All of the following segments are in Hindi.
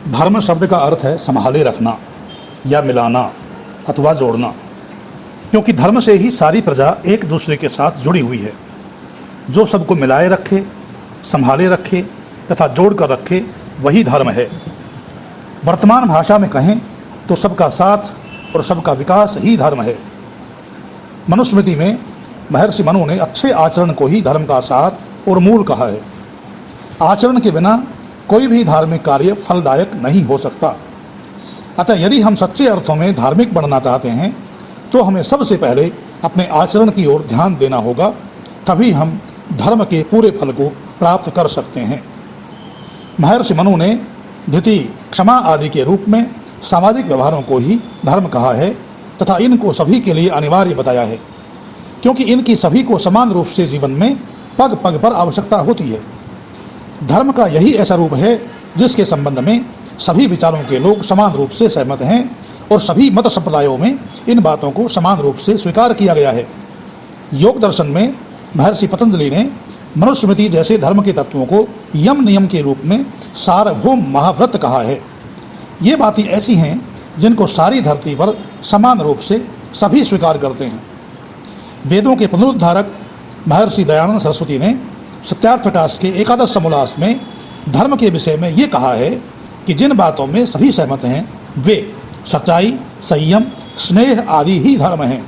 धर्म शब्द का अर्थ है संभाले रखना या मिलाना अथवा जोड़ना, क्योंकि धर्म से ही सारी प्रजा एक दूसरे के साथ जुड़ी हुई है। जो सबको मिलाए रखे, संभाले रखे तथा जोड़ कर रखे, वही धर्म है। वर्तमान भाषा में कहें तो सबका साथ और सबका विकास ही धर्म है। मनुस्मृति में महर्षि मनु ने अच्छे आचरण को ही धर्म का सार और मूल कहा है। आचरण के बिना कोई भी धार्मिक कार्य फलदायक नहीं हो सकता। अतः यदि हम सच्चे अर्थों में धार्मिक बनना चाहते हैं तो हमें सबसे पहले अपने आचरण की ओर ध्यान देना होगा, तभी हम धर्म के पूरे फल को प्राप्त कर सकते हैं। महर्षि मनु ने धृति, क्षमा आदि के रूप में सामाजिक व्यवहारों को ही धर्म कहा है तथा इनको सभी के लिए अनिवार्य बताया है, क्योंकि इनकी सभी को समान रूप से जीवन में पग पग पर आवश्यकता होती है। धर्म का यही ऐसा रूप है जिसके संबंध में सभी विचारों के लोग समान रूप से सहमत हैं और सभी मत संप्रदायों में इन बातों को समान रूप से स्वीकार किया गया है। योग दर्शन में महर्षि पतंजलि ने मनुस्मृति जैसे धर्म के तत्वों को यम नियम के रूप में सार्वभौम महाव्रत कहा है। ये बातें ऐसी हैं जिनको सारी धरती पर समान रूप से सभी स्वीकार करते हैं। वेदों के पुनरुद्धारक महर्षि दयानंद सरस्वती ने सत्यार्थ प्रकाश के एकादश समोल्लास में धर्म के विषय में ये कहा है कि जिन बातों में सभी सहमत हैं वे सच्चाई, संयम, स्नेह आदि ही धर्म हैं।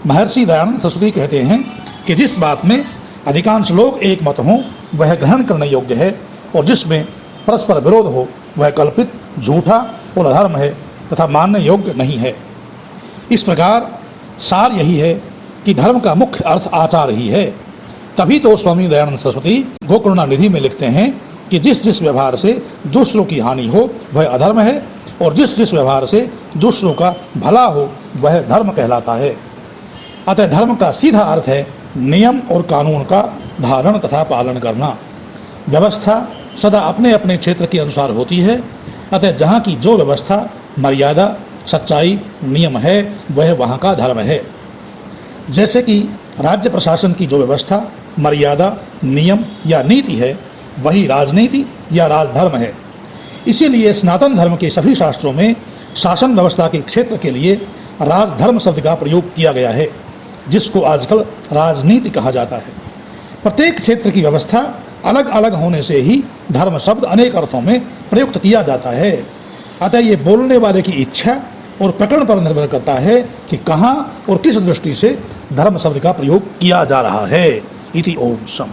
महर्षि दयानंद सरस्वती कहते हैं कि जिस बात में अधिकांश लोग एक मत हों वह ग्रहण करने योग्य है, और जिसमें परस्पर विरोध हो वह कल्पित, झूठा और अधर्म है तथा मानने योग्य नहीं है। इस प्रकार सार यही है कि धर्म का मुख्य अर्थ आचार ही है। तभी तो स्वामी दयानंद सरस्वती गोकरुणा निधि में लिखते हैं कि जिस जिस व्यवहार से दूसरों की हानि हो वह अधर्म है, और जिस जिस व्यवहार से दूसरों का भला हो वह धर्म कहलाता है। अतः धर्म का सीधा अर्थ है नियम और कानून का धारण तथा पालन करना। व्यवस्था सदा अपने अपने क्षेत्र के अनुसार होती है, अतः जहाँ की जो व्यवस्था, मर्यादा, सच्चाई, नियम है वह वहाँ का धर्म है। जैसे कि राज्य प्रशासन की जो व्यवस्था, मर्यादा, नियम या नीति है वही राजनीति या राजधर्म है। इसीलिए सनातन धर्म के सभी शास्त्रों में शासन व्यवस्था के क्षेत्र के लिए राजधर्म शब्द का प्रयोग किया गया है, जिसको आजकल राजनीति कहा जाता है। प्रत्येक क्षेत्र की व्यवस्था अलग अलग होने से ही धर्म शब्द अनेक अर्थों में प्रयुक्त किया जाता है। अतः ये बोलने वाले की इच्छा और प्रकरण पर निर्भर करता है कि कहाँ और किस दृष्टि से धर्म शब्द का प्रयोग किया जा रहा है। इति ओम सम।